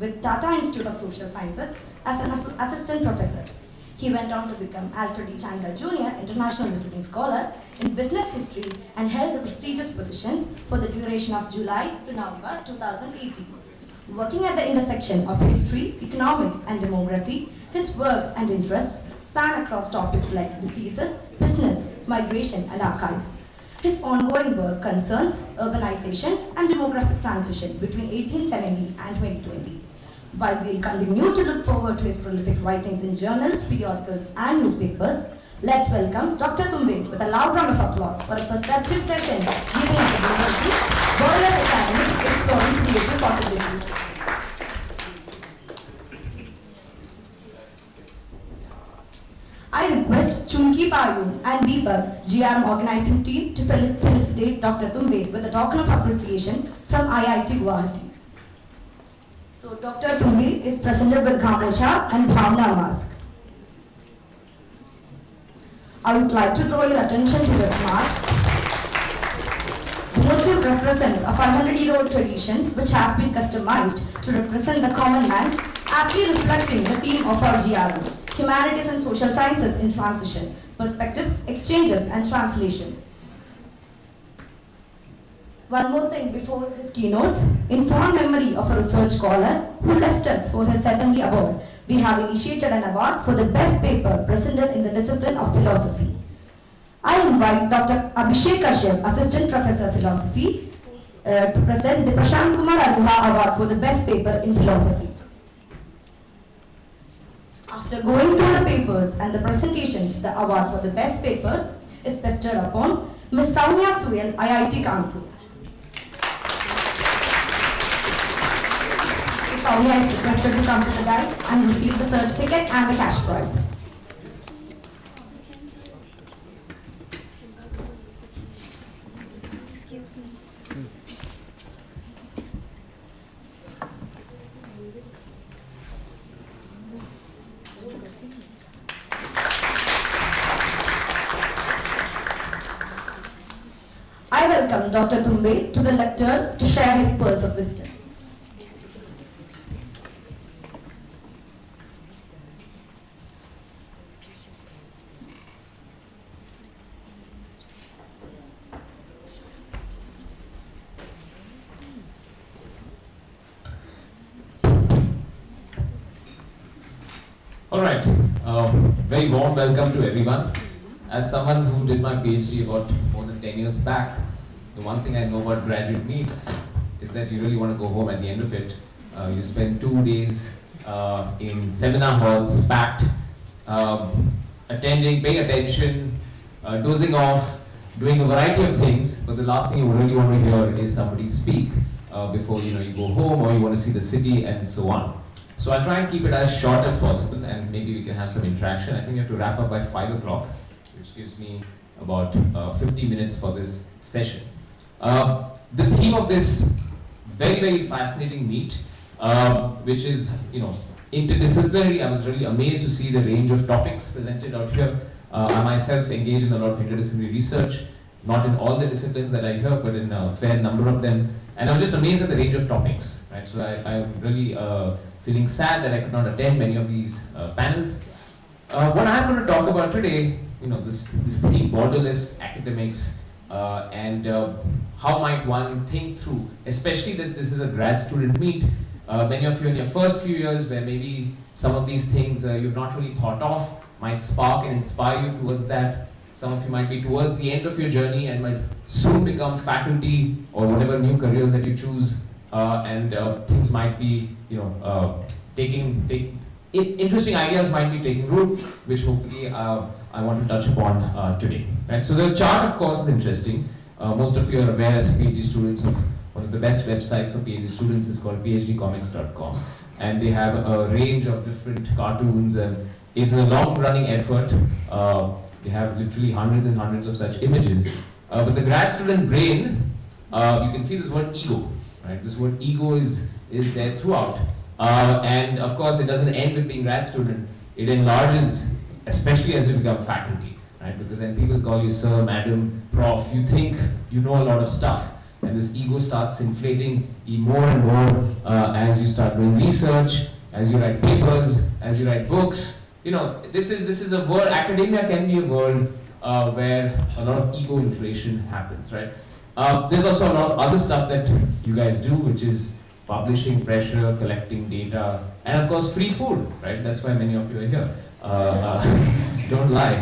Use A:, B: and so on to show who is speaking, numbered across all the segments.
A: with Tata Institute of Social Sciences as an assistant professor. He went on to become Alfred E. Chandler Jr. International Visiting Scholar in Business History and held the prestigious position for the duration of July to November 2018. Working at the intersection of history, economics, and demography, his works and interests span across topics like diseases, business, migration, and archives. His ongoing work concerns urbanization and demographic transition between 1870 and 2020. While we'll continue to look forward to his prolific writings in journals, periodicals, and newspapers, let's welcome Dr. Tumbe with a loud round of applause for a perceptive session giving us a diversity, Boiler Academy, exploring creative possibilities. I request Chunki Payun and Deepak, GRM organizing team, to felicitate Dr. Tumbe with a token of appreciation from IIT Guwahati. So Dr. Tumbe is presented with Gamocha and Bhavna mask. I would like to draw your attention to this mask. The motif represents a 500-year-old tradition which has been customized to represent the common man, aptly reflecting the theme of our GRM. Humanities and Social Sciences in Transition, Perspectives, Exchanges, and Translation. One more thing before his keynote. In fond memory of a research scholar who left us for his 70th award, we have initiated an award for the best paper presented in the discipline of philosophy. I invite Dr. Abhishek Kashyap, Assistant Professor of Philosophy, to present the Prashant Kumar Aruha Award for the best paper in philosophy. After going through the papers and the presentations, the award for the best paper is bestowed upon Ms. Soumya Suyal, IIT Kanpur. Ms. Soumya is requested to come to the dais and receive the certificate and the cash prize.
B: Excuse me.
A: I welcome Dr. Tumbe to the lectern to share his pearls of wisdom.
C: All right, very warm welcome to everyone. As someone who did my PhD about more than 10 years back, the one thing I know about graduate meets is that you really want to go home at the end of it. You spend 2 days in seminar halls, packed, attending, paying attention, dozing off, doing a variety of things, but the last thing you really want to hear is somebody speak before you go home, or you want to see the city and so on. So I'll try and keep it as short as possible, and maybe we can have some interaction. I think we have to wrap up by 5 o'clock, which gives me about 50 minutes for this session. The theme of this very fascinating meet, which is interdisciplinary. I was really amazed to see the range of topics presented out here. I myself engage in a lot of interdisciplinary research, not in all the disciplines that I hear, but in a fair number of them. And I'm just amazed at the range of topics, right? So I'm really feeling sad that I could not attend many of these panels. What I'm going to talk about today, this theme, borderless academics, and how might one think through, especially that this is a grad student meet. Many of you in your first few years, where maybe some of these things you've not really thought of, might spark and inspire you towards that. Some of you might be towards the end of your journey and might soon become faculty or whatever new careers that you choose, and things might be, interesting ideas might be taking root, which hopefully I want to touch upon today. Right? So the chart, of course, is interesting. Most of you are aware as PhD students of one of the best websites for PhD students is called phdcomics.com, and they have a range of different cartoons, and it's a long-running effort. They have literally hundreds and hundreds of such images. But the grad student brain, you can see this word ego, right? This word ego is there throughout. And of course, it doesn't end with being grad student. It enlarges, especially as you become faculty, right? Because then people call you sir, madam, prof. You think you know a lot of stuff. And this ego starts inflating more and more as you start doing research, as you write papers, as you write books. This is a world, academia can be a world where a lot of ego inflation happens, right? There's also a lot of other stuff that you guys do, which is publishing, pressure, collecting data, and of course free food, right? That's why many of you are here. Don't lie.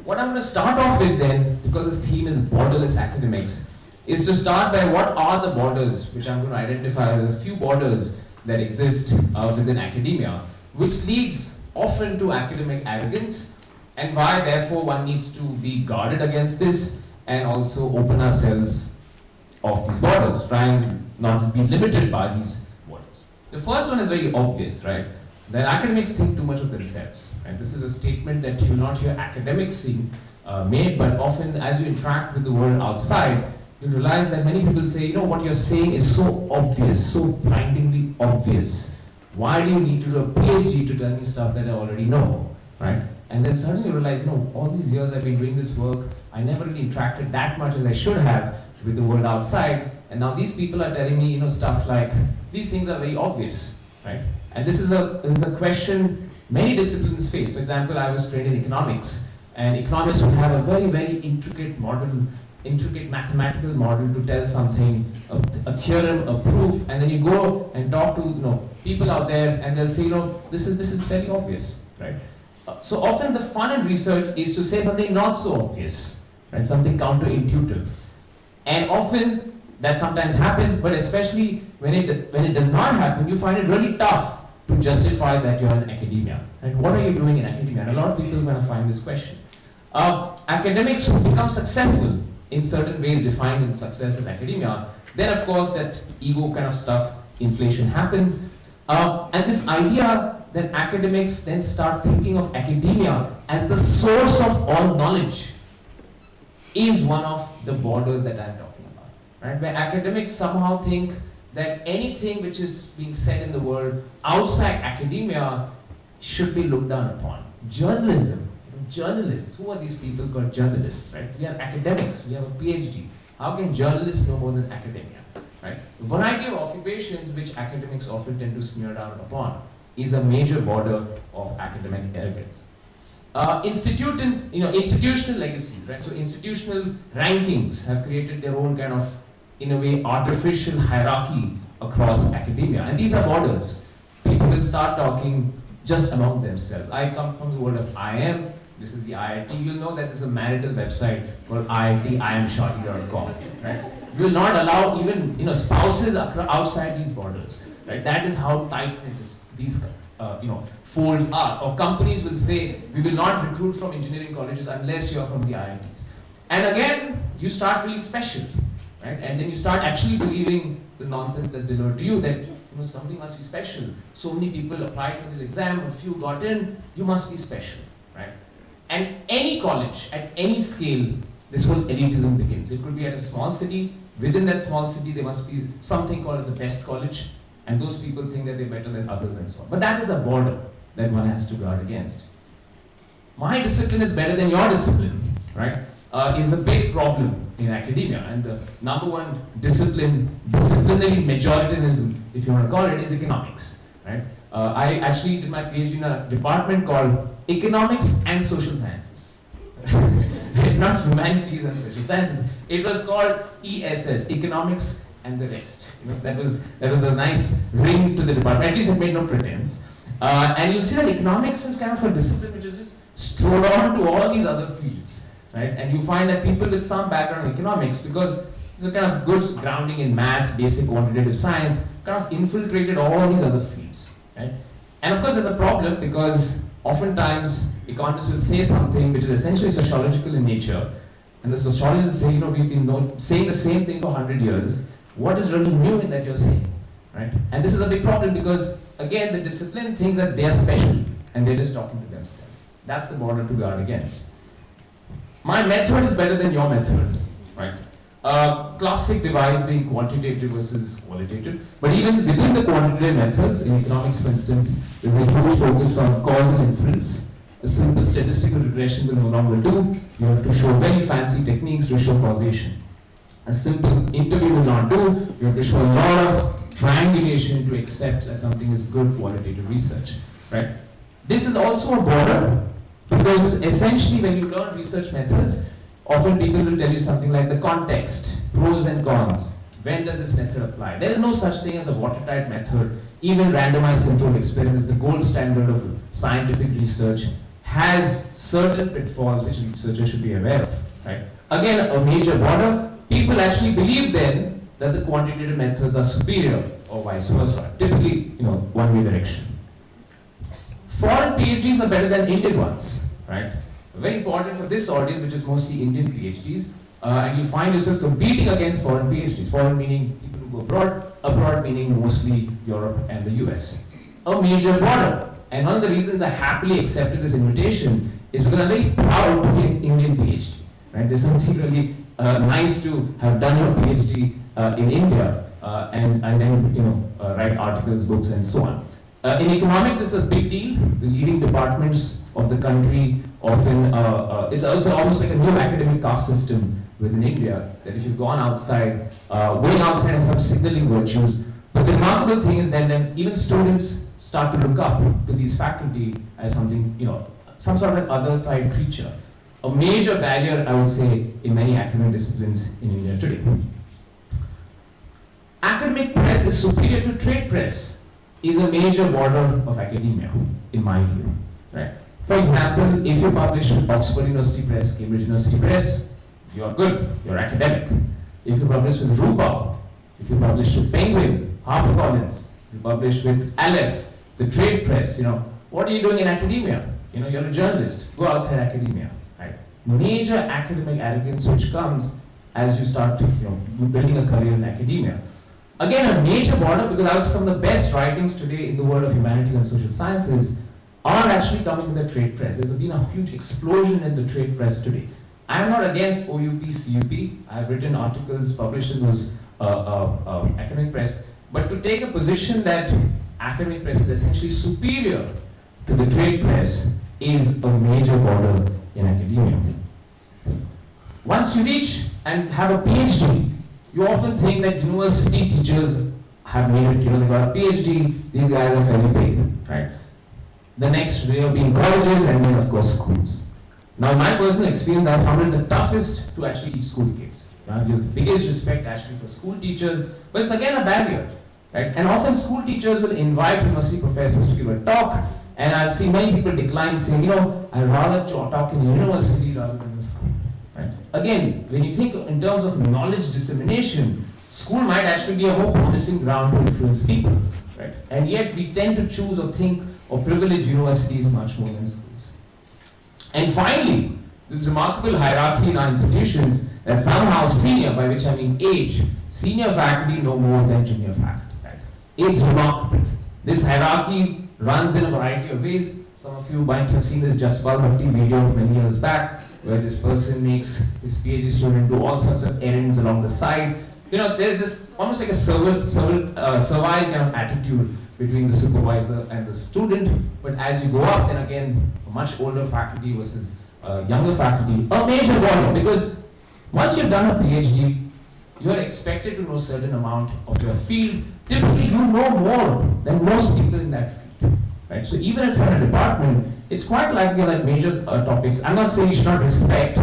C: What I'm going to start off with then, because this theme is borderless academics, is to start by what are the borders, which I'm going to identify as a few borders that exist within academia, which leads often to academic arrogance, and why therefore one needs to be guarded against this and also open ourselves off these borders, try and not be limited by these borders. The first one is very obvious, right? That academics think too much of themselves. Right? This is a statement that you will not hear academics saying made, but often as you interact with the world outside, you realize that many people say, what you're saying is so obvious, so blindingly obvious. Why do you need to do a PhD to tell me stuff that I already know, right? And then suddenly you realize, all these years I've been doing this work, I never really interacted that much as I should have with the world outside, and now these people are telling me, stuff like, these things are very obvious, right? And this is a question many disciplines face. For example, I was trained in economics, and economics would have a very, very intricate mathematical model to tell something, a theorem, a proof, and then you go and talk to people out there, and they'll say, this is very obvious, right? So often the fun in research is to say something not so obvious, right? Something counterintuitive, and often that sometimes happens, but especially when it does not happen, you find it really tough to justify that you're in academia. Right? What are you doing in academia? And a lot of people are going to find this question. Academics who become successful in certain ways defined in success in academia, then of course that ego kind of stuff, inflation happens. And this idea that academics then start thinking of academia as the source of all knowledge is one of the borders that I'm talking about. Right? Where academics somehow think that anything which is being said in the world outside academia should be looked down upon. Journalism, journalists, who are these people called journalists, right? We have academics, we have a PhD. How can journalists know more than academia, right? A variety of occupations which academics often tend to smear down upon is a major border of academic arrogance. Institutional legacy, right? So institutional rankings have created their own kind of, in a way, artificial hierarchy across academia. And these are borders. People will start talking just among themselves. I come from the world of IIM. This is the IIT. You'll know that there's a marital website called IITIamshorty.com. Right? We will not allow even spouses outside these borders. Right? That is how tight these folds are. Or companies will say, we will not recruit from engineering colleges unless you are from the IITs. And again, you start feeling special. Right? And then you start actually believing the nonsense that's delivered to you, that something must be special. So many people applied for this exam, a few got in, you must be special. Right? And any college, at any scale, this whole elitism begins. It could be at a small city. Within that small city, there must be something called as the best college, and those people think that they're better than others and so on. But that is a border that one has to guard against. My discipline is better than your discipline, right? Is a big problem in academia, and the number one disciplinary majoritarianism, if you want to call it, is economics, right? I actually did my PhD in a department called Economics and Social Sciences, not Humanities and Social Sciences. It was called ESS, Economics and the Rest. That was a nice ring to the department. At least it made no pretense. And you'll see that economics is kind of a discipline which is just strolled on to all these other fields, right? And you find that people with some background in economics, because there's a kind of good grounding in maths, basic quantitative science, kind of infiltrated all these other fields, right? And of course there's a problem, because oftentimes economists will say something which is essentially sociological in nature, and the sociologists say, we've been saying the same thing for 100 years. What is really new in that you're saying, right? And this is a big problem, because again, the discipline thinks that they are special and they're just talking to themselves. That's the border to guard against. My method is better than your method, right? Classic divides being quantitative versus qualitative. But even within the quantitative methods, in economics, for instance, there's a huge focus on cause and inference. A simple statistical regression will no longer do. You have to show very fancy techniques to show causation. A simple interview will not do. You have to show a lot of triangulation to accept that something is good qualitative research, right? This is also a border because essentially when you learn research methods, often people will tell you something like the context, pros and cons. When does this method apply? There is no such thing as a watertight method. Even randomized controlled experiments, the gold standard of scientific research, has certain pitfalls which researchers should be aware of, right? Again, a major border. People actually believe then that the quantitative methods are superior or vice versa. Typically, one-way direction. Foreign PhDs are better than Indian ones, right? Very important for this audience, which is mostly Indian PhDs, and you find yourself competing against foreign PhDs. Foreign meaning people who go abroad meaning mostly Europe and the US. A major border. And one of the reasons I happily accepted this invitation is because I'm very proud to be an Indian PhD. Right? There's something really nice to have done your PhD in India and then write articles, books, and so on. In economics, it's a big deal. The leading departments of the country often it's also almost like a new academic caste system within India. That if you've gone outside, going outside and some signaling virtues. But the remarkable thing is that then even students start to look up to these faculty as something, some sort of an other side creature. A major barrier, I would say, in many academic disciplines in India today. Academic press is superior to trade press is a major border of academia, in my view. Right? For example, if you publish with Oxford University Press, Cambridge University Press, you're good, you're academic. If you publish with Rupa, if you publish with Penguin, HarperCollins, you publish with Aleph, the trade press, what are you doing in academia? You're a journalist, go outside academia. Major academic arrogance which comes as you start building a career in academia. Again, a major border because I would say some of the best writings today in the world of humanities and social sciences are actually coming in the trade press. There's been a huge explosion in the trade press today. I am not against OUP, CUP. I have written articles published in those academic press, but to take a position that academic press is essentially superior to the trade press is a major border in academia. Once you reach and have a PhD, you often think that university teachers have made it, they got a PhD, these guys are fairly big, right? The next way of being colleges and then of course schools. Now in my personal experience, I found it the toughest to actually teach school kids. You have the biggest respect actually for school teachers, but it's again a barrier, right? And often school teachers will invite university professors to give a talk, and I've seen many people decline saying, I'd rather talk in a university rather than a school. Right? Again, when you think in terms of knowledge dissemination, school might actually be a more promising ground to influence people. Right? And yet we tend to choose or think or privilege universities much more than schools. And finally, this remarkable hierarchy in our institutions that somehow senior, by which I mean age, senior faculty know more than junior faculty. Right? It's remarkable. This hierarchy runs in a variety of ways. Some of you might have seen this Jaspal Bhatti video many years back, where this person makes his PhD student do all sorts of errands along the side. There's this almost like a servile kind of attitude between the supervisor and the student. But as you go up, then again, a much older faculty versus younger faculty, a major border, because once you've done a PhD, you are expected to know a certain amount of your field. Typically, you know more than most people in that field, right? So even if you're in a department, it's quite likely that major topics, I'm not saying you should not respect,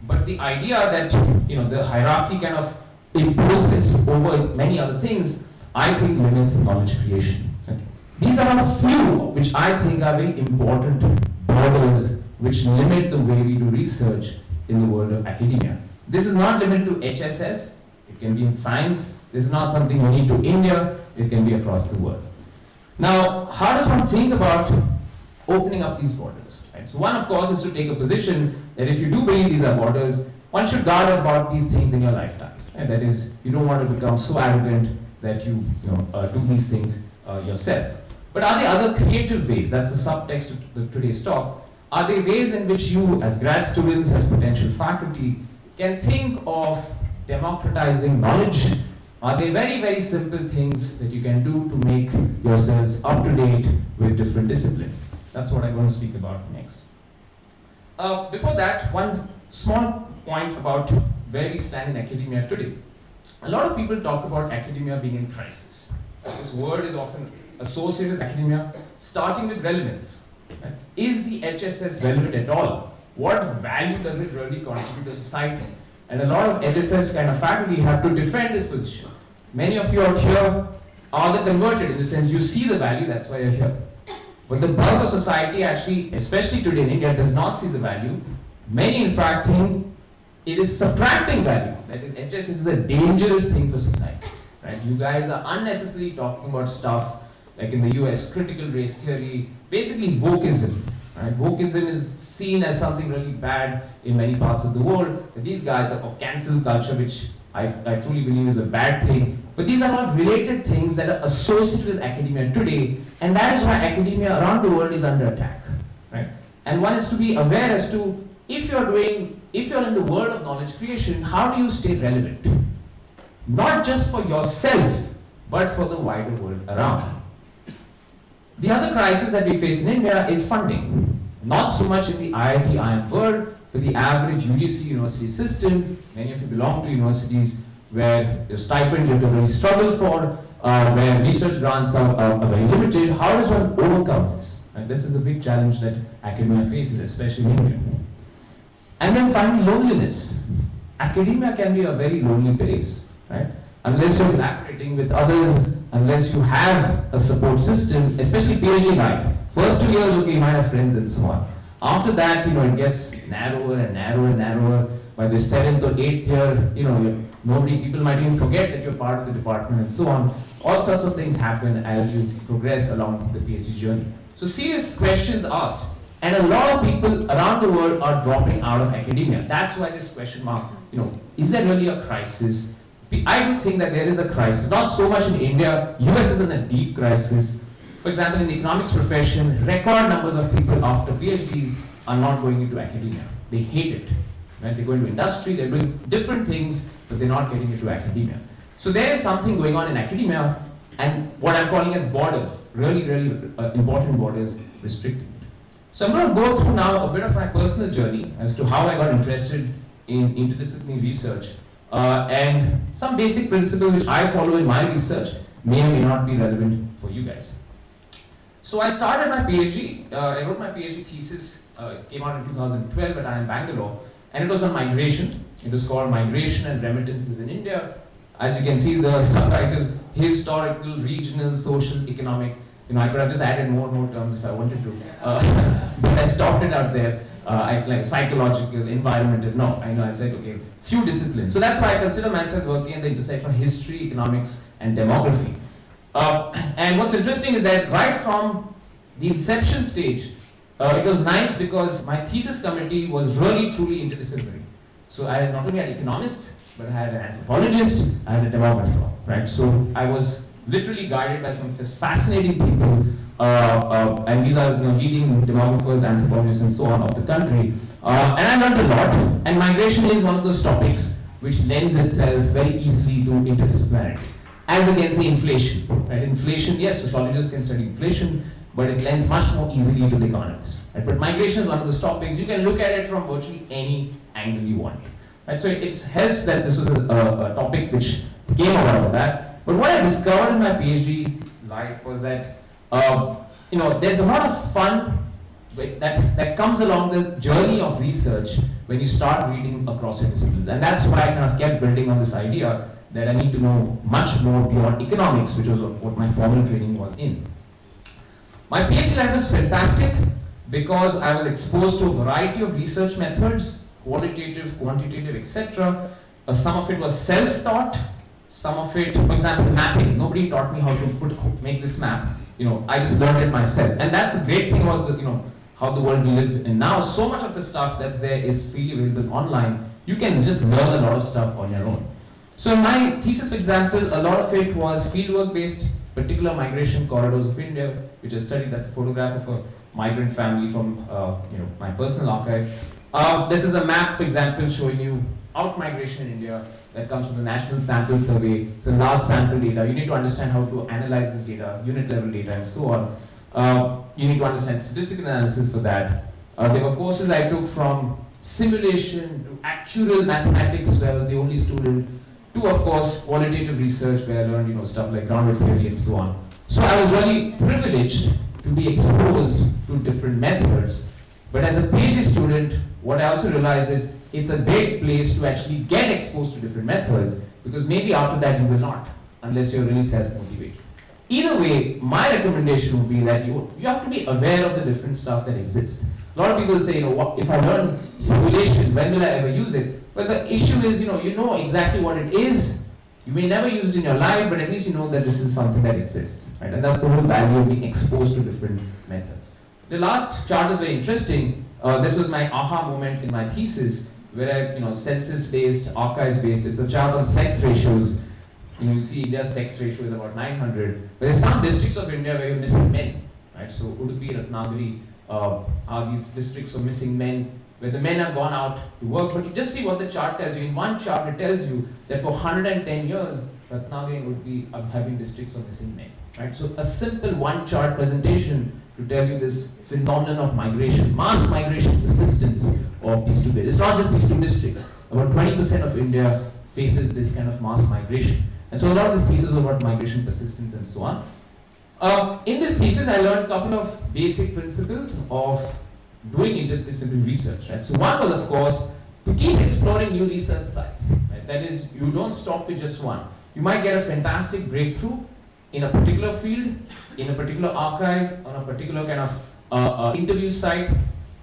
C: but the idea that, the hierarchy kind of imposes over many other things, I think limits knowledge creation. Okay? These are a few which I think are very important borders which limit the way we do research in the world of academia. This is not limited to HSS, it can be in science, this is not something unique to India, it can be across the world. Now, how does one think about opening up these borders? Right? So one, of course, is to take a position that if you do believe these are borders, one should guard about these things in your lifetimes. Right? That is, you don't want to become so arrogant that you do these things yourself. But are there other creative ways? That's the subtext of today's talk. Are there ways in which you, as grad students, as potential faculty, can think of democratizing knowledge? Are there very, very simple things that you can do to make yourselves up to date with different disciplines? That's what I'm going to speak about next. Before that, one small point about where we stand in academia today. A lot of people talk about academia being in crisis. This word is often associated with academia, starting with relevance. Right? Is the HSS relevant at all? What value does it really contribute to society? And a lot of HSS kind of faculty have to defend this position. Many of you out here are the converted, in the sense you see the value, that's why you're here. But the bulk of society actually, especially today in India, does not see the value. Many in fact think it is subtracting value. That is, HSS is a dangerous thing for society. Right? You guys are unnecessarily talking about stuff like in the US, critical race theory, basically wokeism. Right? Wokeism is seen as something really bad in many parts of the world. But these guys, or cancel culture, which I truly believe is a bad thing. But these are all related things that are associated with academia today, and that is why academia around the world is under attack. Right? And one is to be aware as to if you're in the world of knowledge creation, how do you stay relevant? Not just for yourself, but for the wider world around. The other crisis that we face in India is funding. Not so much in the IIT IIM world, but the average UGC university system. Many of you belong to universities where your stipends you have to really struggle for, where research grants are very limited. How does one overcome this? And this is a big challenge that academia faces, especially in India. And then finally, loneliness. Academia can be a very lonely place, right? Unless you're collaborating with others, unless you have a support system, especially PhD life. First 2 years, okay, you might have friends and so on. After that, it gets narrower and narrower and narrower. By the 7th or 8th year, people might even forget that you're part of the department and so on. All sorts of things happen as you progress along the PhD journey. So serious questions asked. And a lot of people around the world are dropping out of academia. That's why this question mark, is there really a crisis? I do think that there is a crisis, not so much in India. US is in a deep crisis. For example, in the economics profession, record numbers of people after PhDs are not going into academia. They hate it. Right? They go into industry, they're doing different things, but they're not getting into academia. So there is something going on in academia, and what I'm calling as borders, really important borders, restricting it. So I'm going to go through now a bit of my personal journey as to how I got interested in interdisciplinary research, and some basic principles which I follow in my research may or may not be relevant for you guys. So I started my PhD, I wrote my PhD thesis, it came out in 2012 at IIM Bangalore, and it was on migration. It was called Migration and Remittances in India. As you can see, the subtitle, historical, regional, social, economic. I could have just added more terms if I wanted to, but I stopped it out there. Like psychological, environmental. No, I said, okay, few disciplines. So that's why I consider myself working at the intersection of history, economics, and demography. And what's interesting is that right from the inception stage, it was nice because my thesis committee was really truly interdisciplinary. So I not only had economists, but I had an anthropologist, I had a demographer, right? So I was literally guided by some fascinating people, and these are leading demographers, anthropologists, and so on of the country. And I learned a lot, and migration is one of those topics which lends itself very easily to interdisciplinarity. As against the inflation, right? Inflation, yes, sociologists can study inflation, but it lends much more easily to the economists. Right? But migration is one of those topics, you can look at it from virtually any angle you want. Right? So it helps that this was a topic which came out of that. But what I discovered in my PhD life was that there's a lot of fun that comes along the journey of research when you start reading across your disciplines. And that's why I kind of kept building on this idea that I need to know much more beyond economics, which was what my formal training was in. My PhD life was fantastic because I was exposed to a variety of research methods, qualitative, quantitative, etc. Some of it was self-taught, some of it, for example, mapping. Nobody taught me how to make this map. I just learned it myself. And that's the great thing about how the world we live in now. So much of the stuff that's there is freely available online. You can just learn a lot of stuff on your own. So in my thesis, for example, a lot of it was fieldwork based, particular migration corridors of India, which I studied. That's a photograph of a migrant family from my personal archive. This is a map, for example, showing you out-migration in India that comes from the National Sample Survey. It's a large sample data. You need to understand how to analyze this data, unit level data, and so on. You need to understand statistical analysis for that. There were courses I took from simulation, to actual mathematics, where I was the only student, to of course qualitative research, where I learned stuff like groundwork theory and so on. So I was really privileged to be exposed to different methods. But as a PhD student, what I also realized is it's a great place to actually get exposed to different methods, because maybe after that you will not, unless you're really self-motivated. Either way, my recommendation would be that you have to be aware of the different stuff that exists. A lot of people say, if I learn simulation, when will I ever use it? But the issue is, you know exactly what it is. You may never use it in your life, but at least you know that this is something that exists, right? And that's the whole value of being exposed to different methods. The last chart is very interesting. This was my aha moment in my thesis, where census-based, archives-based. It's a chart on sex ratios. You see India's sex ratio is about 900. But there's some districts of India where you're missing men, right? So Udupi, Ratnagiri are these districts of missing men, where the men have gone out to work. But you just see what the chart tells you. In one chart, it tells you that for 110 years, Ratnagiri and Udupi are having districts of missing men, right? So a simple one-chart presentation to tell you this phenomenon of migration, mass migration persistence of these two districts. It's not just these two districts. About 20% of India faces this kind of mass migration. And so a lot of this thesis was about migration persistence and so on. In this thesis, I learned a couple of basic principles of doing interdisciplinary research. Right? So one was, of course, to keep exploring new research sites. Right? That is, you don't stop with just one. You might get a fantastic breakthrough in a particular field, in a particular archive, on a particular kind of interview site.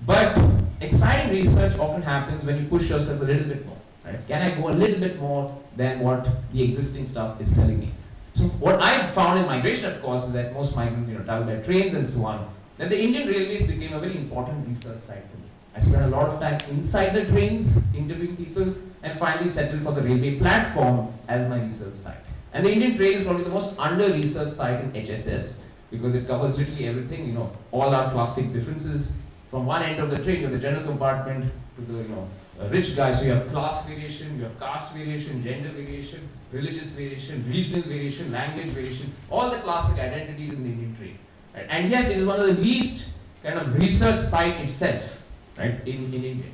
C: But exciting research often happens when you push yourself a little bit more. Right? Can I go a little bit more than what the existing stuff is telling me? So what I found in migration, of course, is that most migrants travel by trains and so on, that the Indian Railways became a very important research site for me. I spent a lot of time inside the trains interviewing people, and finally settled for the railway platform as my research site. And the Indian train is probably the most under-researched site in HSS, because it covers literally everything, all our classic differences. From one end of the train, you have the general compartment to the rich guys. So you have class variation, you have caste variation, gender variation, religious variation, regional variation, language variation, all the classic identities in the Indian train. Right? And yet it is one of the least kind of research site itself, right, in India.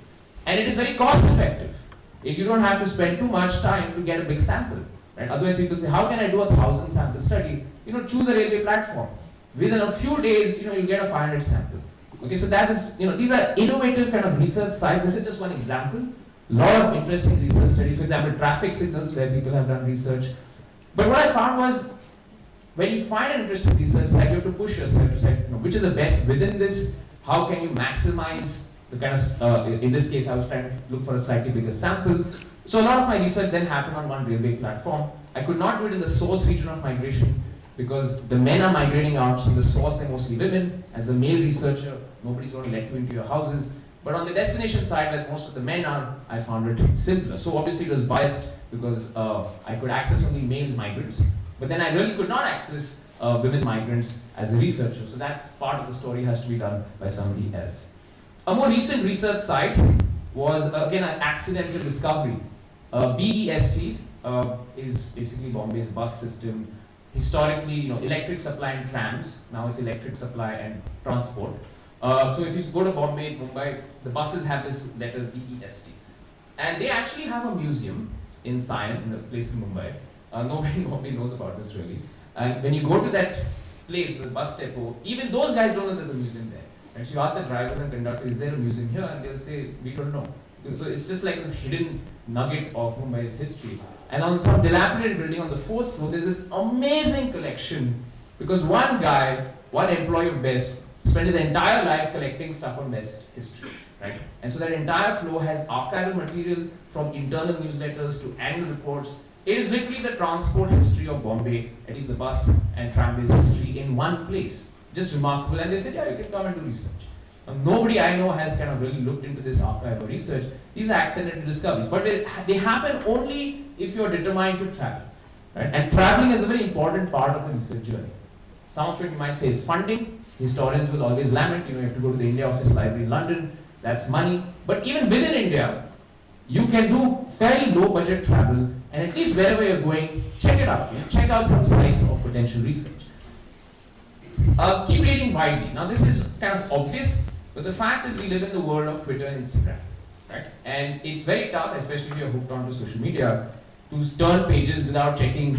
C: And it is very cost effective. You don't have to spend too much time to get a big sample. Right? Otherwise people say, how can I do a 1,000 sample study? Choose a railway platform. Within a few days, you get a 500 sample. Okay, so that is, these are innovative kind of research sites. This is just one example. A lot of interesting research studies, for example, traffic signals, where people have done research. But what I found was, when you find an interesting research site, you have to push yourself to say, which is the best within this, how can you maximize the kind of, in this case, I was trying to look for a slightly bigger sample. So a lot of my research then happened on one railway platform. I could not do it in the source region of migration, because the men are migrating out, so the source they're mostly women. As a male researcher, nobody's going to let you into your houses. But on the destination side, where most of the men are, I found it simpler. So obviously it was biased, because I could access only male migrants. But then I really could not access women migrants as a researcher. So that's part of the story has to be done by somebody else. A more recent research site was, again, an accidental discovery. BEST is basically Bombay's bus system. Historically, electric supply and trams. Now it's electric supply and transport. So if you go to Bombay, Mumbai, the buses have this letters BEST. And they actually have a museum in Sion, in a place in Mumbai. Nobody knows about this really. And when you go to that place, the bus depot, even those guys don't know there's a museum there. And so you ask the drivers and conductors, is there a museum here? And they'll say, we don't know. So it's just like this hidden nugget of Mumbai's history. And on some dilapidated building on the 4th floor, there's this amazing collection, because one guy, one employee of BEST, spent his entire life collecting stuff on BEST history, right? And so that entire floor has archival material from internal newsletters to annual reports. It is literally the transport history of Bombay, at least the bus and tramways history, in one place. Just remarkable. And they said, yeah, you can come and do research. Nobody I know has kind of really looked into this archive or research. These are accidental discoveries, but they happen only if you're determined to travel. Right? And traveling is a very important part of the research journey. Some of it you might say is funding. Historians will always lament, you have to go to the India Office Library in London, that's money. But even within India, you can do fairly low budget travel, and at least wherever you're going, check it out. Check out some sites of potential research. Keep reading widely. Now this is kind of obvious, but the fact is we live in the world of Twitter and Instagram. right? And it's very tough, especially if you're hooked onto social media, to turn pages without checking,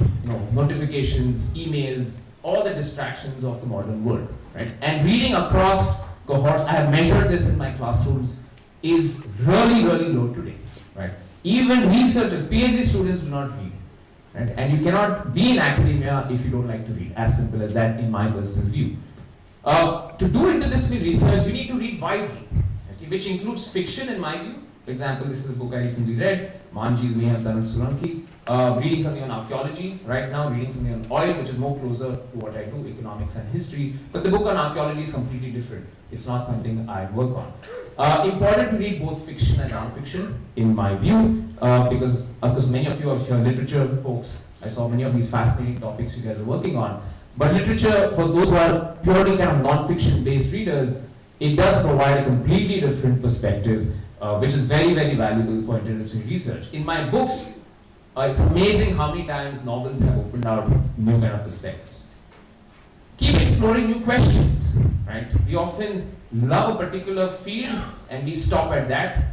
C: notifications, emails, all the distractions of the modern world, right? And reading across cohorts, I have measured this in my classrooms, is really, really low today, right? Even researchers, PhD students do not read, right? And you cannot be in academia if you don't like to read, as simple as that in my personal view. To do interdisciplinary research, you need to read widely, okay, which includes fiction in my view. For example, this is a book I recently read, Manji's Mayhem Tanat Suranki. Reading something on archaeology right now, reading something on oil, which is more closer to what I do, economics and history. But the book on archaeology is completely different. It's not something I work on. Important to read both fiction and non-fiction, in my view, because many of you are here literature folks. I saw many of these fascinating topics you guys are working on. But literature, for those who are purely kind of non-fiction based readers, it does provide a completely different perspective, which is very, very valuable for interdisciplinary research. In my books, it's amazing how many times novels have opened out new kind of perspectives. Keep exploring new questions, right? We often love a particular field and we stop at that.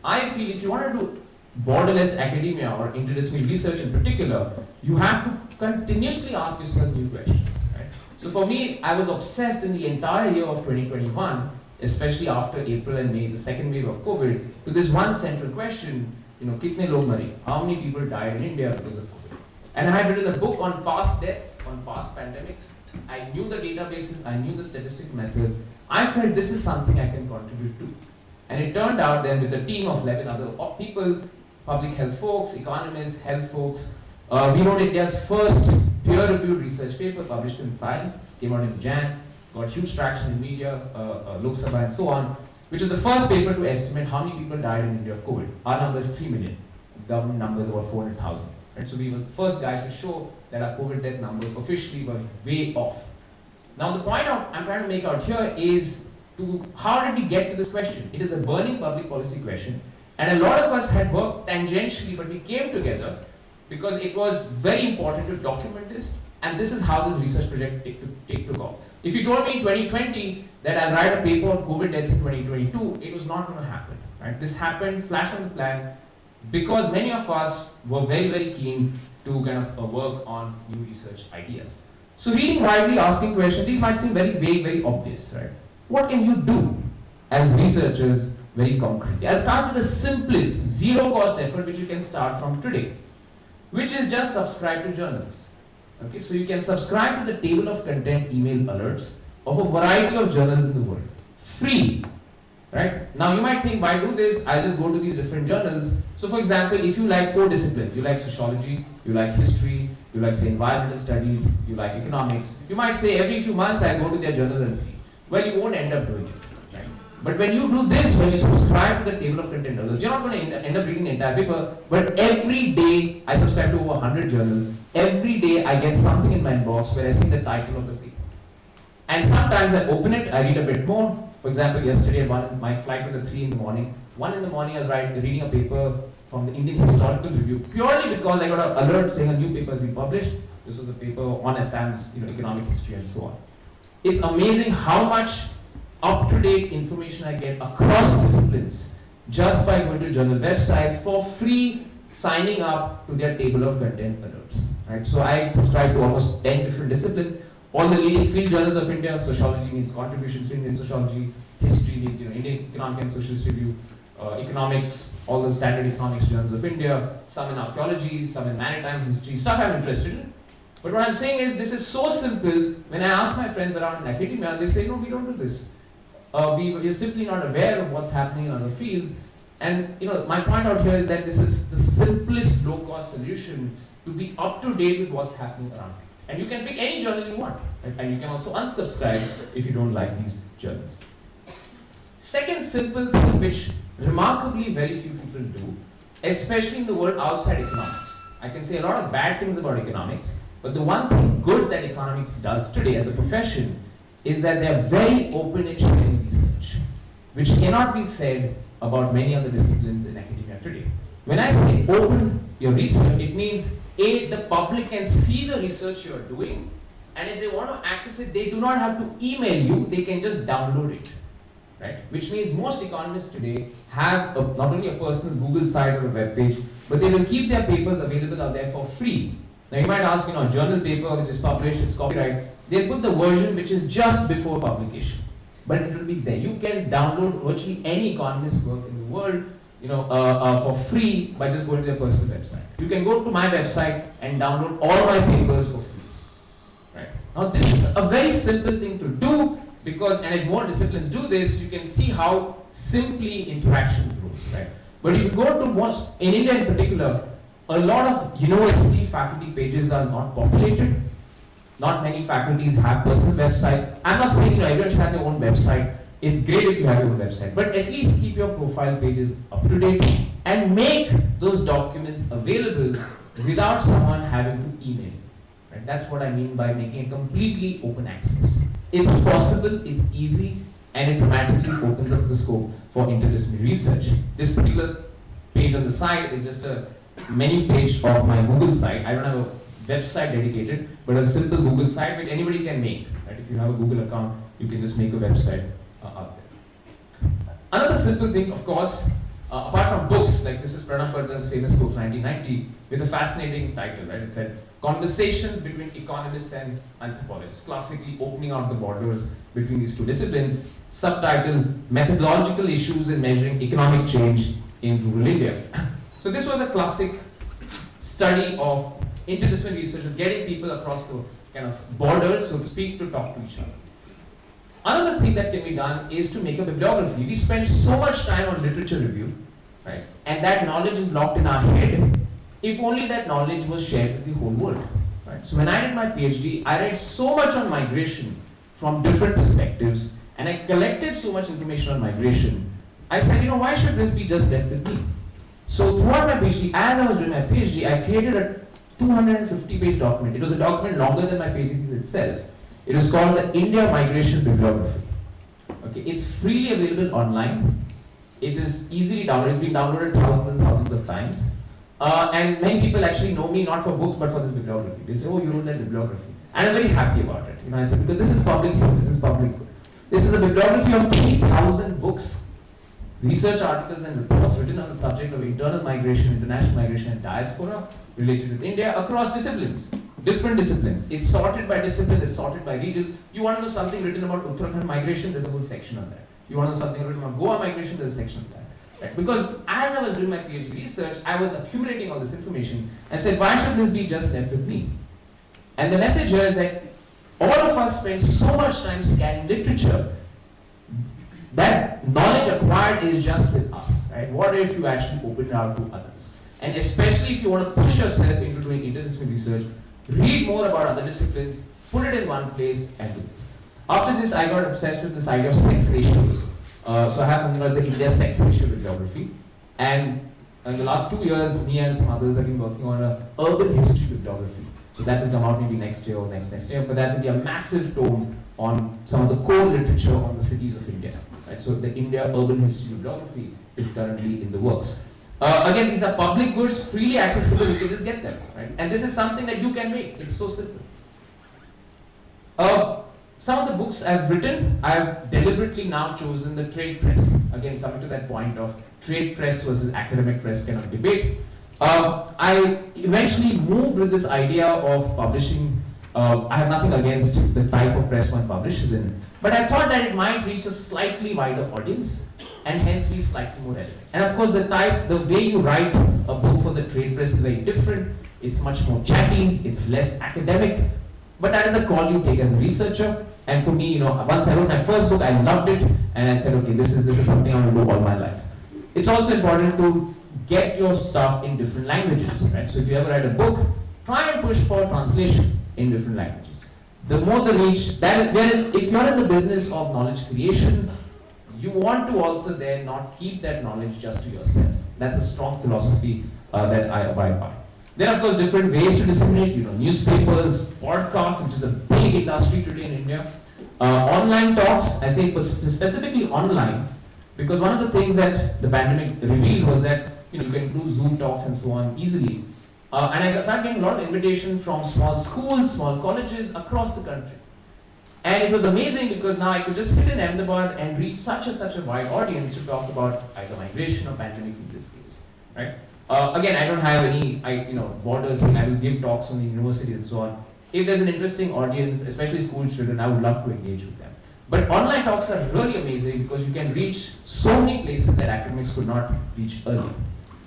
C: I feel if you want to do borderless academia or interdisciplinary research in particular, you have to continuously ask yourself new questions, right? So for me, I was obsessed in the entire year of 2021, especially after April and May, the second wave of COVID, to this one central question, kitne log mare? How many people died in India because of COVID? And I had written a book on past deaths, on past pandemics. I knew the databases, I knew the statistical methods. I felt this is something I can contribute to. And it turned out then with a team of 11 other people, public health folks, economists, health folks, we wrote India's first peer-reviewed research paper published in Science, came out in Jan, got huge traction in media, Lok Sabha and so on, which is the first paper to estimate how many people died in India of COVID. Our number is 3 million. Government number is about 400,000. Right? So we were the first guys to show that our COVID death numbers officially were way off. Now the point I'm trying to make out here is how did we get to this question? It is a burning public policy question, and a lot of us had worked tangentially, but we came together because it was very important to document this, and this is how this research project took off. If you told me in 2020 that I'll write a paper on COVID deaths in 2022, it was not going to happen. Right? This happened, flash on the plan, because many of us were very, very keen to kind of work on new research ideas. So reading widely, asking questions, these might seem very vague, very obvious, right? What can you do as researchers very concretely? I'll start with the simplest, zero-cost effort which you can start from today, which is just subscribe to journals. Okay, so you can subscribe to the table of content email alerts of a variety of journals in the world. Free. Right? Now you might think, why do this? I just go to these different journals. So for example, if you like 4 disciplines, you like sociology, you like history, you like say environmental studies, you like economics, you might say every few months I go to their journals and see. Well, you won't end up doing it. Right? But when you do this, when you subscribe to the table of content journals, you're not going to end up reading the entire paper, but every day I subscribe to over 100 journals. Every day I get something in my inbox where I see the title of the paper. And sometimes I open it, I read a bit more. For example, yesterday my flight was at 3 in the morning. 1 in the morning I was reading a paper from the Indian Historical Review, purely because I got an alert saying a new paper has been published. This was a paper on Assam's economic history and so on. It's amazing how much up-to-date information I get across disciplines just by going to journal websites for free, signing up to their table of content alerts. Right? So I subscribe to almost 10 different disciplines. All the leading field journals of India. Sociology means contributions to Indian sociology. History means Indian Economic and Socialist Review. Economics, all the standard economics journals of India. Some in archaeology, some in maritime history. Stuff I'm interested in. But what I'm saying is, this is so simple. When I ask my friends around academia, they say, no, we don't do this. We're simply not aware of what's happening in other fields. And my point out here is that this is the simplest low-cost solution to be up to date with what's happening around. And you can pick any journal you want. And you can also unsubscribe if you don't like these journals. Second simple thing which remarkably very few people do, especially in the world outside economics. I can say a lot of bad things about economics, but the one thing good that economics does today as a profession is that they are very open in sharing research, which cannot be said about many other disciplines in academia today. When I say open your research, it means A, the public can see the research you are doing, and if they want to access it, they do not have to email you, they can just download it. right? Which means most economists today have not only a personal Google site or a web page, but they will keep their papers available out there for free. Now you might ask, a journal paper which is published, it's copyright, they'll put the version which is just before publication. But it will be there. You can download virtually any economist's work in the world, for free by just going to their personal website. You can go to my website and download all my papers for free. Right? Now this is a very simple thing to do because, and if more disciplines do this, you can see how simply interaction grows. Right? But if you go to in India in particular, a lot of university faculty pages are not populated. Not many faculties have personal websites. I'm not saying everyone should have their own website. It's great if you have your own website, but at least keep your profile pages up to date and make those documents available without someone having to email. Right? That's what I mean by making it completely open access. It's possible, it's easy, and it dramatically opens up the scope for interdisciplinary research. This particular page on the side is just a menu page of my Google site. I don't have a website dedicated, but a simple Google site which anybody can make. Right? If you have a Google account, you can just make a website out there. Another simple thing, of course, apart from books, like this is Pranab Pardhan's famous book 1990 with a fascinating title, right? It said Conversations Between Economists and Anthropologists, classically opening out the borders between these two disciplines, subtitled Methodological Issues in Measuring Economic Change in Rural India. So this was a classic study of interdisciplinary researchers getting people across the kind of borders, so to speak, to talk to each other. Another thing that can be done is to make a bibliography. We spend so much time on literature review, right? And that knowledge is locked in our head. If only that knowledge was shared with the whole world, right? So when I did my PhD, I read so much on migration from different perspectives, and I collected so much information on migration. I said, why should this be just left with me? So throughout my PhD, as I was doing my PhD, I created a 250-page document. It was a document longer than my PhD itself. It is called the India Migration Bibliography. Okay, it's freely available online. It is easily downloaded. It's been downloaded thousands and thousands of times. And many people actually know me not for books but for this bibliography. They say, oh, you wrote that bibliography. And I'm very happy about it. I said, because this is public stuff, this is public good. This is a bibliography of 3,000 books, research articles and reports written on the subject of internal migration, international migration and diaspora related with India across disciplines, different disciplines. It's sorted by discipline, it's sorted by regions. You want to know something written about Uttarakhand migration, there's a whole section on that. You want to know something written about Goa migration, there's a section on that. Right? Because as I was doing my PhD research, I was accumulating all this information and said, why should this be just left with me? And the message here is that all of us spend so much time scanning literature that knowledge acquired is just with us. Right? What if you actually open it out to others? And especially if you want to push yourself into doing interdisciplinary research, read more about other disciplines, put it in one place, and do this. After this, I got obsessed with this idea of sex ratios. So I have something called the India Sex Ratio Bibliography. And in the last 2 years, me and some others have been working on an urban history bibliography. So that will come out maybe next year or next year, but that will be a massive tome on some of the core literature on the cities of India. Right? So the India Urban History Bibliography is currently in the works. Again, these are public goods, freely accessible, you can just get them. Right? And this is something that you can make, it's so simple. Some of the books I've written, I've deliberately now chosen the trade press. Again, coming to that point of trade press versus academic press kind of debate. I eventually moved with this idea of publishing. I have nothing against the type of press one publishes in, but I thought that it might reach a slightly wider audience and hence be slightly more relevant. And of course, the way you write a book for the trade press is very different. It's much more chatty, it's less academic, but that is a call you take as a researcher. And for me, once I wrote my first book, I loved it, and I said, okay, this is something I want to do all my life. It's also important to get your stuff in different languages, right? So if you ever write a book, try and push for translation in different languages. The more the reach, that is where if you're in the business of knowledge creation, you want to also then not keep that knowledge just to yourself. That's a strong philosophy that I abide by. There are of course different ways to disseminate, newspapers, podcasts, which is a big industry today in India. Online talks, I say specifically online, because one of the things that the pandemic revealed was that you can do Zoom talks and so on easily. And I started getting a lot of invitation from small schools, small colleges across the country. And And it was amazing because now I could just sit in Ahmedabad and reach such a wide audience to talk about either migration or pandemics in this case, right? Again, I don't have any borders. I will give talks on the university and so on. If there's an interesting audience, especially school children, I would love to engage with them. But online talks are really amazing because you can reach so many places that academics could not reach earlier.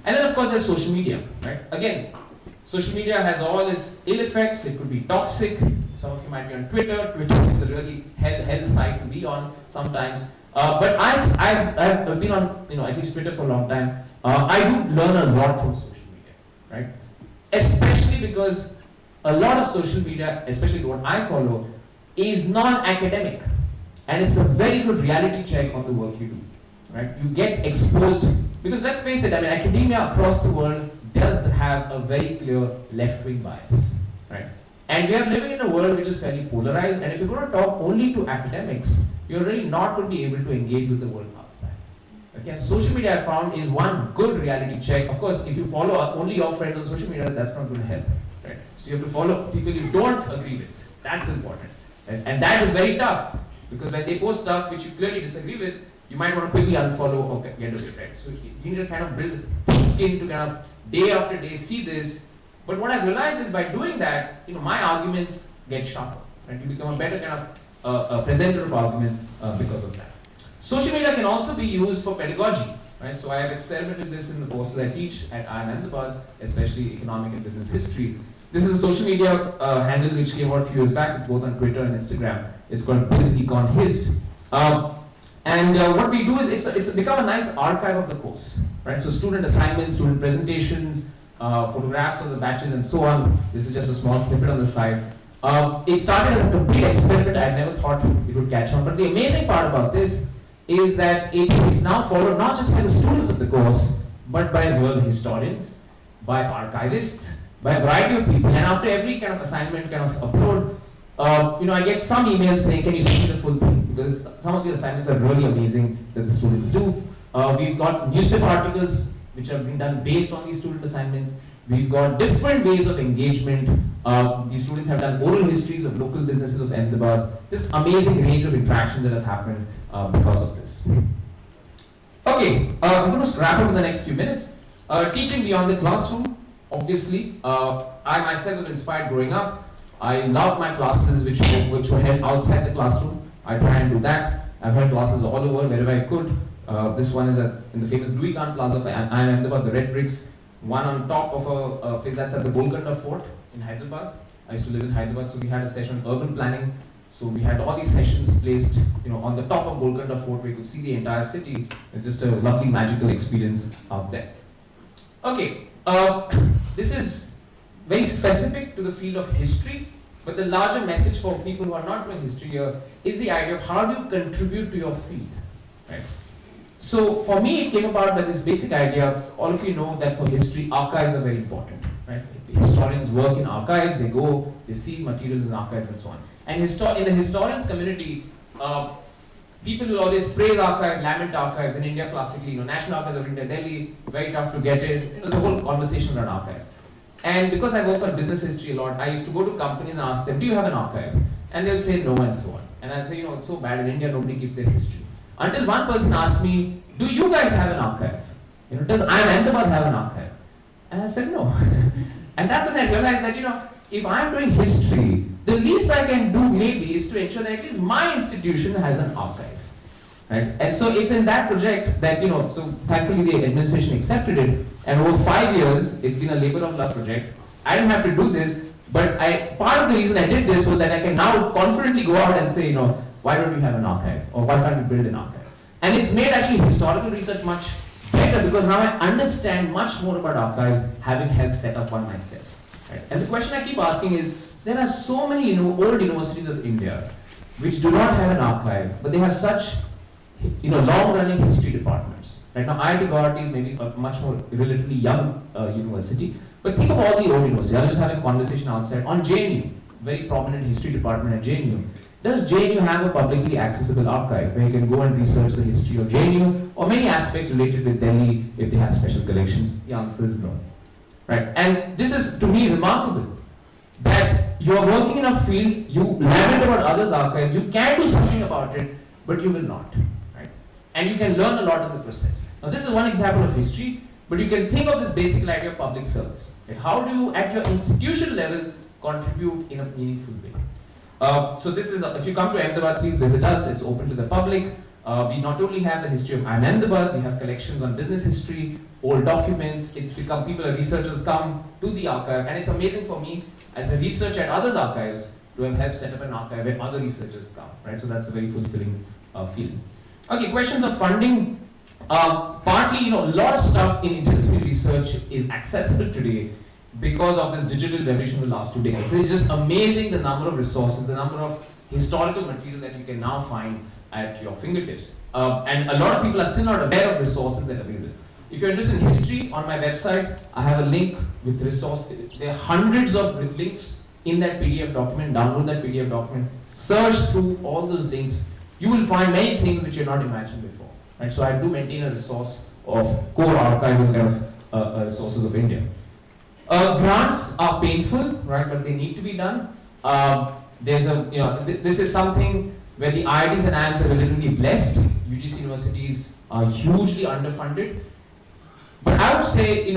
C: And then of course there's social media, right? Again, social media has all its ill effects. It could be toxic. Some of you might be on Twitter. Twitter is a really hell site to be on sometimes. But I've been on at least Twitter for a long time. I do learn a lot from social media, right? Especially because a lot of social media, especially what I follow, is non-academic, and it's a very good reality check on the work you do, right? You get exposed because let's face it. I mean, academia across the world does have a very clear left-wing bias, right? And we are living in a world which is fairly polarized, and if you're going to talk only to academics, you're really not going to be able to engage with the world outside. Okay, social media I found is one good reality check. Of course, if you follow only your friends on social media, that's not going to help, right? So you have to follow people you don't agree with. That's important. And that is very tough, because when they post stuff which you clearly disagree with, you might want to quickly unfollow or get rid of it, right? So you need to kind of build this thick skin to kind of day after day see this. But what I've realized is by doing that, my arguments get sharper, right? You become a better kind of a presenter of arguments because of that. Social media can also be used for pedagogy, right? So I have experimented this in the courses I teach at IIM Ahmedabad, especially economic and business history. This is a social media handle which came out a few years back. It's both on Twitter and Instagram. It's called BizEconHist. What we do is it's become a nice archive of the course, right? So student assignments, student presentations, photographs of the batches and so on. This is just a small snippet on the side. It started as a complete experiment. I never thought it would catch on. But the amazing part about this is that it is now followed not just by the students of the course, but by real historians, by archivists, by a variety of people. And after every kind of assignment kind of upload, I get some emails saying, can you send me the full thing? Because some of the assignments are really amazing that the students do. We've got newspaper articles which have been done based on these student assignments. We've got different ways of engagement. These students have done oral histories of local businesses of Ahmedabad. This amazing range of interactions that have happened because of this. Okay, I'm going to wrap up in the next few minutes. Teaching beyond the classroom, obviously. I myself was inspired growing up. I love my classes which were held outside the classroom. I try and do that. I've held classes all over wherever I could. This one is in the famous Louis Khan Plaza of IIM Ahmedabad, the red bricks. One on top of a place that's at the Golconda Fort in Hyderabad. I used to live in Hyderabad, so we had a session on urban planning. So we had all these sessions placed, on the top of Golconda Fort where you could see the entire city. It's just a lovely magical experience out there. Okay, this is very specific to the field of history, but the larger message for people who are not doing history here is the idea of how do you contribute to your field, right? So for me, it came about by this basic idea. All of you know that for history, archives are very important, right? Historians work in archives, they go, they see materials in archives and so on. And in the historians community, people will always praise archives, lament archives. In India, classically, National Archives of India, Delhi, very tough to get it. There's a whole conversation around archives. And because I work on business history a lot, I used to go to companies and ask them, do you have an archive? And they would say no and so on. And I'd say, it's so bad in India, nobody keeps their history. Until one person asked me, do you guys have an archive? Does IIM Ahmedabad have an archive? And I said no. And that's when I realized that, if I'm doing history, the least I can do maybe is to ensure that at least my institution has an archive. Right? And so it's in that project that, so thankfully the administration accepted it, and over 5 years, it's been a labor of love project. I didn't have to do this, but part of the reason I did this was that I can now confidently go out and say, why don't we have an archive? Or why can't we build an archive? And it's made actually historical research much better because now I understand much more about archives, having helped set up one myself. Right? And the question I keep asking is, there are so many old universities of India which do not have an archive, but they have such long-running history departments. Right now, IIT Guwahati is maybe a much more relatively young university, but think of all the old universities. I was just having a conversation outside on JNU, very prominent history department at JNU. Does JNU have a publicly accessible archive where you can go and research the history of JNU or many aspects related with Delhi if they have special collections? The answer is no. Right? And this is, to me, remarkable that you are working in a field, you lament about others' archives, you can do something about it, but you will not, right? And you can learn a lot in the process. Now this is one example of history, but you can think of this basic idea of public service. Right? How do you, at your institution level, contribute in a meaningful way? So this is, if you come to Ahmedabad, please visit us. It's open to the public. We not only have the history of Ahmedabad, we have collections on business history, old documents. It's become, researchers come to the archive, and it's amazing for me as a researcher at others' archives to have helped set up an archive where other researchers come, right? So that's a very fulfilling field. Okay, questions of funding. Partly, a lot of stuff in interdisciplinary research is accessible today because of this digital revolution in the last 2 decades. It's just amazing the number of resources, the number of historical material that you can now find at your fingertips. And a lot of people are still not aware of resources that are available. If you're interested in history, on my website, I have a link with resources. There are hundreds of links in that PDF document. Download that PDF document, search through all those links. You will find many things which you not imagined before. Right? So I do maintain a resource of core archival kind of resources of India. Grants are painful, right? But they need to be done. There's a, this is something where the IITs and IIMs are relatively blessed. UGC universities are hugely underfunded. But I would say,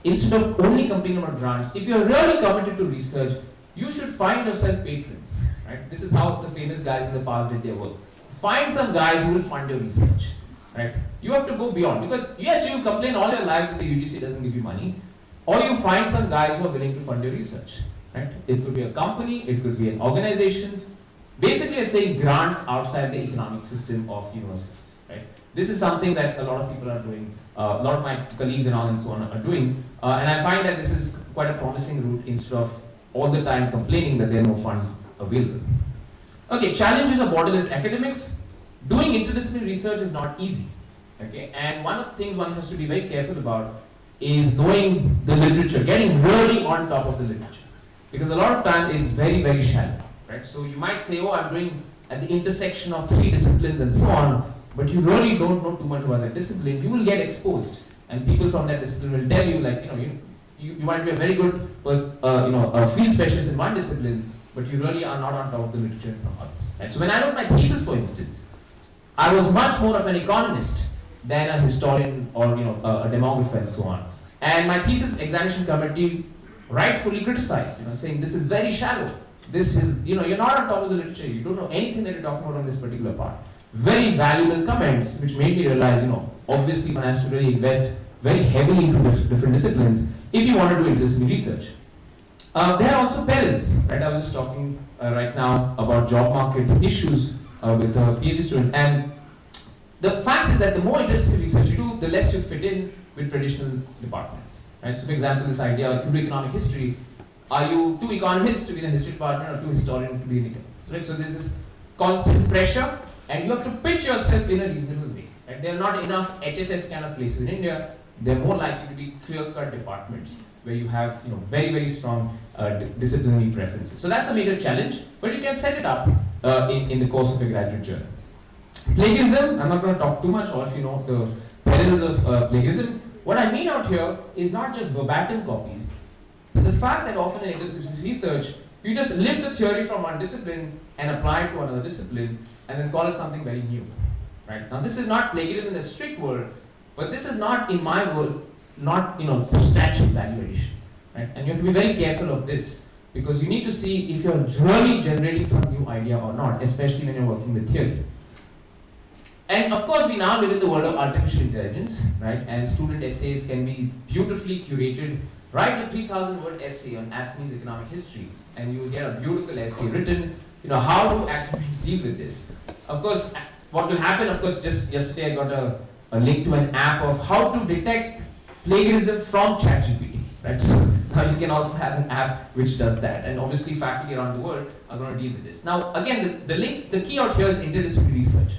C: instead of only complaining about grants, if you're really committed to research, you should find yourself patrons, right? This is how the famous guys in the past did their work. Find some guys who will fund your research, right? You have to go beyond, because yes, you complain all your life that the UGC doesn't give you money, or you find some guys who are willing to fund your research, right? It could be a company, it could be an organization. Basically, you're saying grants outside the economic system of universities, right? This is something that a lot of people are doing, a lot of my colleagues and so on are doing, and I find that this is quite a promising route instead of all the time complaining that there are no funds available. Okay, challenges of borderless academics. Doing interdisciplinary research is not easy, okay? And one of the things one has to be very careful about is knowing the literature, getting really on top of the literature. Because a lot of time it's very, very shallow, right? So you might say, oh, I'm doing at the intersection of 3 disciplines and so on, but you really don't know too much about that discipline. You will get exposed, and people from that discipline will tell you, like, you might be a very good a field specialist in one discipline, but you really are not on top of the literature in some others. Right? So when I wrote my thesis, for instance, I was much more of an economist than a historian or a demographer and so on. And my thesis examination committee rightfully criticized, saying this is very shallow. This is, you're not on top of the literature. You don't know anything that you're talking about on this particular part. Very valuable comments, which made me realize, obviously one has to really invest very heavily into different disciplines if you want to do interdisciplinary research. There are also parents, right? I was just talking right now about job market issues with a PhD student, and the fact is that the more interdisciplinary research you do, the less you fit in with traditional departments, right? So for example, this idea of economic history, are you 2 economists to be in a history department or 2 historians to be in economics, right? So there's this constant pressure, and you have to pitch yourself in a reasonable way, right? There are not enough HSS kind of places in India. They're more likely to be clear-cut departments where you have very, very strong disciplinary preferences. So that's a major challenge, but you can set it up in the course of a graduate journey. Plagiarism, I'm not going to talk too much, all of you know the perils of plagiarism. What I mean out here is not just verbatim copies, but the fact that often in interdisciplinary research, you just lift the theory from one discipline and apply it to another discipline and then call it something very new. Right? Now this is not plagiarism in the strict word, but this is not, in my world, not substantial value addition. Right? And you have to be very careful of this, because you need to see if you're really generating some new idea or not, especially when you're working with theory. And of course, we now live in the world of artificial intelligence, right? And student essays can be beautifully curated. Write a 3,000-word essay on ASME's economic history, and you will get a beautiful essay written. How do academics deal with this? Of course, what will happen? Of course, just yesterday I got a link to an app of how to detect plagiarism from ChatGPT, right? So now you can also have an app which does that, and obviously faculty around the world are going to deal with this. Now, again, the key out here is interdisciplinary research.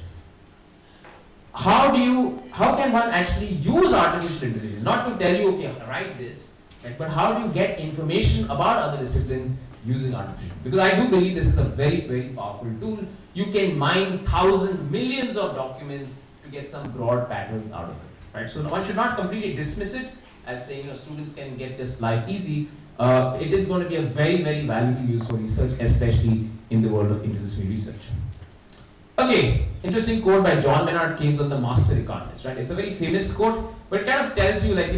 C: How can one actually use artificial intelligence? Not to tell you, okay, write this, right? But how do you get information about other disciplines using artificial? Because I do believe this is a very, very powerful tool. You can mine thousands, millions of documents to get some broad patterns out of it, right? So one should not completely dismiss it as saying, students can get this life easy. it is going to be a very, very valuable use for research, especially in the world of interdisciplinary research. Okay, interesting quote by John Maynard Keynes on the master economist, right? It's a very famous quote, but it kind of tells you, like,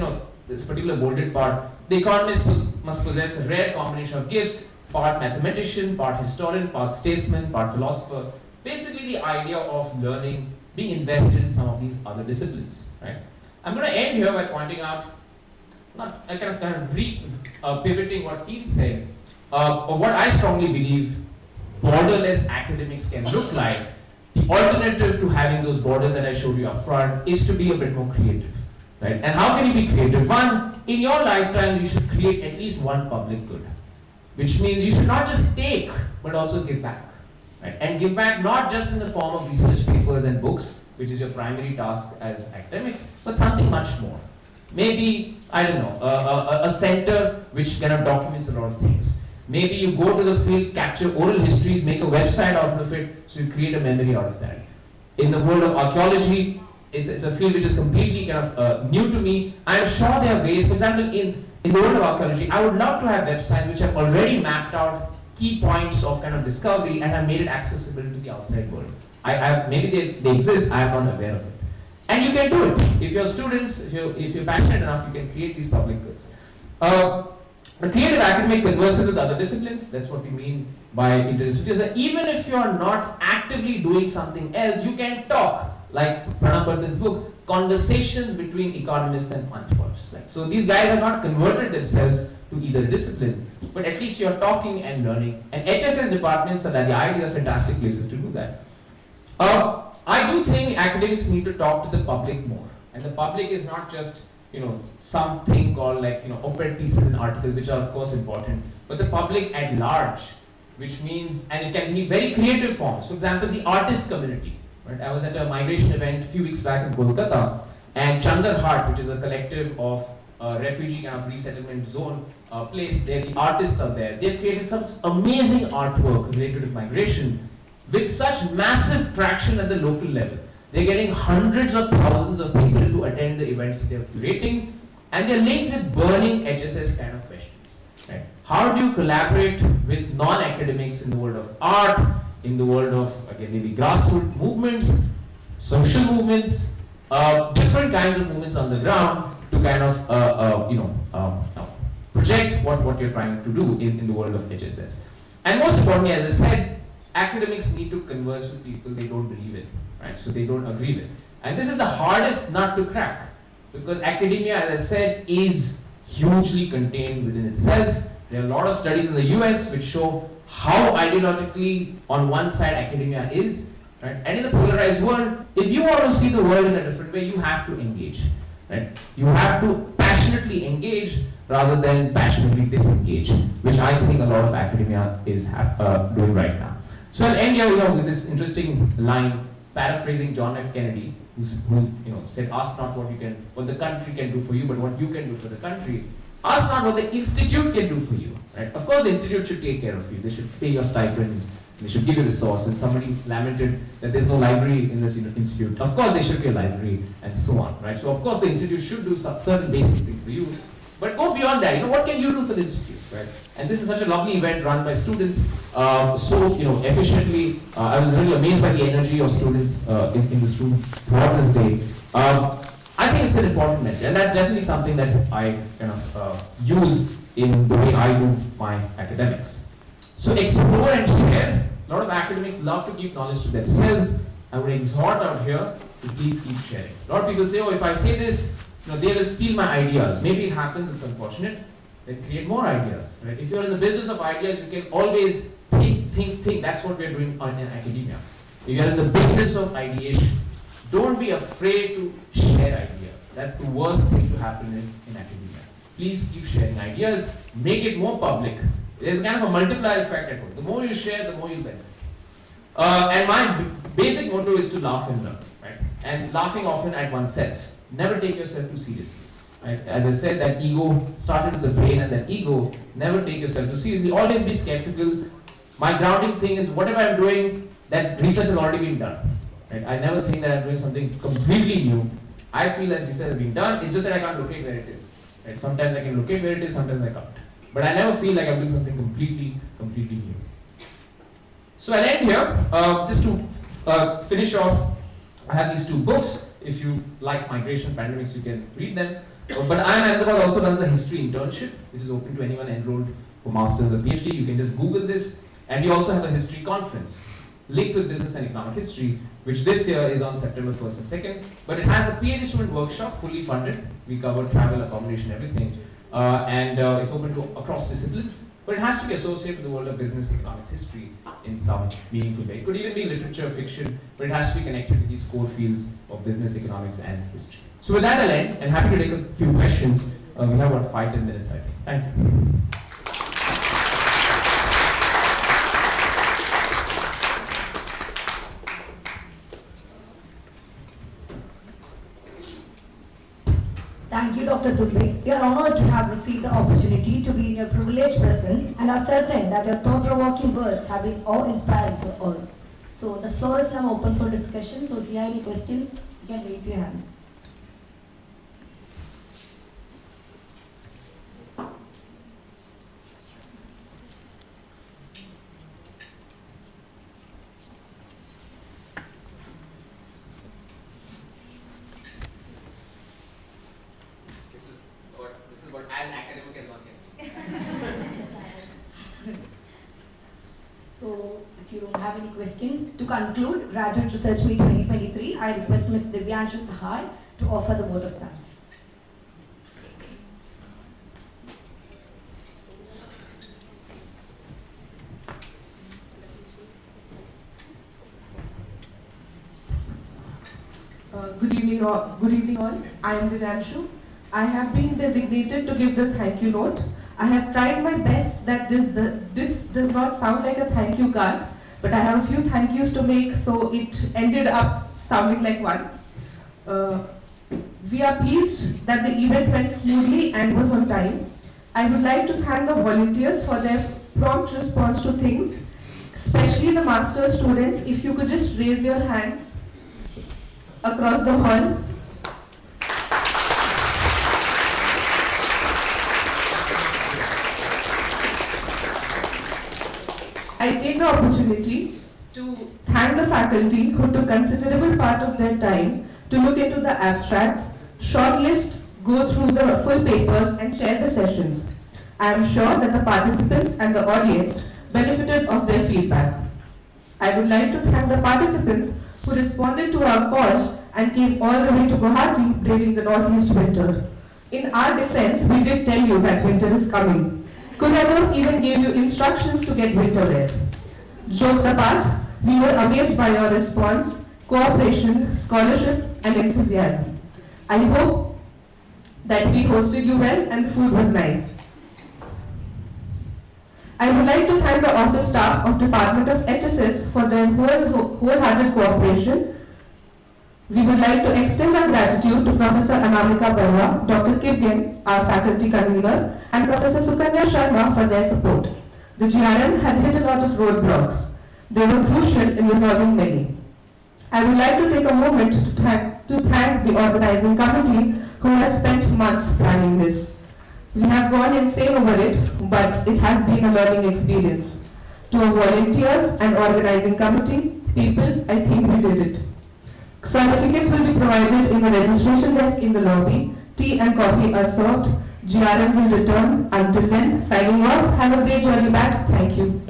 C: this particular bolded part, the economist must possess a rare combination of gifts, part mathematician, part historian, part statesman, part philosopher. Basically the idea of learning, being invested in some of these other disciplines, right? I'm going to end here by pointing out, pivoting what Keynes said, of what I strongly believe borderless academics can look like. The alternative to having those borders that I showed you up front is to be a bit more creative, right? And how can you be creative? One, in your lifetime, you should create at least one public good, which means you should not just take, but also give back, right? And give back not just in the form of research papers and books, which is your primary task as academics, but something much more. Maybe, I don't know, a center which kind of documents a lot of things. Maybe you go to the field, capture oral histories, make a website out of it, so you create a memory out of that. In the world of archaeology, it's a field which is completely kind of new to me. I'm sure there are ways, for example, in the world of archaeology, I would love to have websites which have already mapped out key points of kind of discovery and have made it accessible to the outside world. Maybe they exist, I am not aware of it. And you can do it. If you're students, if you're passionate enough, you can create these public goods. A creative academic converses with other disciplines, that's what we mean by interdisciplinary. Even if you're not actively doing something else, you can talk, like Pranab Bardhan's book, Conversations Between Economists and Anthropologists. Like, so these guys have not converted themselves to either discipline, but at least you're talking and learning. And HSS departments are the ideal are fantastic places to do that. I do think academics need to talk to the public more. And the public is not just something called like, op-ed pieces and articles, which are of course important, but the public at large, which means, and it can be very creative forms. For example, the artist community, right? I was at a migration event a few weeks back in Kolkata, and Chandar Heart, which is a collective of refugee kind of resettlement zone place there, the artists are there. They've created some amazing artwork related to migration with such massive traction at the local level. They're getting hundreds of thousands of people to attend the events that they're curating, and they're linked with burning HSS kind of questions. Right? How do you collaborate with non-academics in the world of art, in the world of, again, maybe grassroots movements, social movements, different kinds of movements on the ground to kind of, project what you're trying to do in the world of HSS. And most importantly, as I said, academics need to converse with people they don't believe in. Right? So they don't agree with. And this is the hardest nut to crack, because academia, as I said, is hugely contained within itself. There are a lot of studies in the US which show how ideologically on one side academia is, right? And in the polarized world, if you want to see the world in a different way, you have to engage, right? You have to passionately engage rather than passionately disengage, which I think a lot of academia is doing right now. So I'll end here with this interesting line, paraphrasing John F. Kennedy, who said, "Ask not what the country can do for you, but what you can do for the country. Ask not what the institute can do for you." Right? Of course, the institute should take care of you. They should pay your stipends. They should give you resources. Somebody lamented that there's no library in this institute. Of course, there should be a library, and so on. Right? So, of course, the institute should do certain basic things for you. But go beyond that. What can you do for the institute? Right? And this is such a lovely event run by students, so efficiently. I was really amazed by the energy of students in this room throughout this day. I think it's an important message, and that's definitely something that I kind of use in the way I do my academics. So explore and share. A lot of academics love to keep knowledge to themselves. I would exhort out here to please keep sharing. A lot of people say, "Oh, if I say this, they will steal my ideas." Maybe it happens, it's unfortunate. Then create more ideas. Right? If you're in the business of ideas, you can always think. That's what we're doing in academia. If you're in the business of ideation, don't be afraid to share ideas. That's the worst thing to happen in academia. Please keep sharing ideas, make it more public. There's kind of a multiplier effect at work. The more you share, the more you benefit. And my basic motto is to laugh and learn. Right? And laughing often at oneself. Never take yourself too seriously. Right? As I said, that ego started with the brain, and that ego, never take yourself too seriously. Always be skeptical. My grounding thing is whatever I'm doing, that research has already been done. Right? I never think that I'm doing something completely new. I feel that research has been done. It's just that I can't locate where it is. Right? Sometimes I can locate where it is, sometimes I can't. but I never feel like I'm doing something completely new. So I'll end here. Just to finish off, I have these two books. If you like migration pandemics, you can read them. But IIM Ahmedabad also runs a history internship, which is open to anyone enrolled for masters or PhD. You can just Google this. And we also have a history conference linked with business and economic history, which this year is on September 1st and 2nd. But it has a PhD student workshop, fully funded. We cover travel, accommodation, everything. And it's open to across disciplines. But it has to be associated with the world of business and economics history in some meaningful way. It could even be literature, fiction, but it has to be connected to these core fields of business, economics, and history. So with that, I'll end, and happy to take a few questions. We have about 5-10 minutes, I think. Thank you.
A: Thank you, Dr. Dubey. We are honored to have received the opportunity to be in your privileged presence and are certain that your thought-provoking words have been awe-inspiring for all. So the floor is now open for discussion. So if you have any questions, you can raise your hands.
C: This is what as academic as one can be.
A: So if you don't have any questions, to conclude, Graduate Research Week 2023, I request Ms. Divyanshu Sahai to offer the vote of thanks.
B: Good evening all. I am Divyanshu. I have been designated to give the thank you note. I have tried my best that this does not sound like a thank you card, but I have a few thank yous to make, so it ended up sounding like one. We are pleased that the event went smoothly and was on time. I would like to thank the volunteers for their prompt response to things, especially the master's students. If you could just raise your hands across the hall. I take the opportunity to thank the faculty who took considerable part of their time to look into the abstracts, shortlist, go through the full papers and chair the sessions. I am sure that the participants and the audience benefited of their feedback. I would like to thank the participants who responded to our calls and came all the way to Guwahati braving the northeast winter. In our defense, we did tell you that winter is coming. Kudanos even gave you instructions to get winter wear. Jokes apart, we were amazed by your response, cooperation, scholarship, and enthusiasm. I hope that we hosted you well and the food was nice. I would like to thank the office staff of Department of HSS for their wholehearted cooperation. We would like to extend our gratitude to Professor Anamika Barwa, Dr. Kibyan, our faculty convener, and Professor Sukanya Sharma for their support. The GRM had hit a lot of roadblocks. They were crucial in resolving many. I would like to take a moment to thank the organizing committee who has spent months planning this. We have gone insane over it, but it has been a learning experience. To our volunteers and organizing committee, people, I think we did it. Certificates will be provided in the registration desk in the lobby. Tea and coffee are served. GRM will return. Until then, signing off. Have a great journey back. Thank you.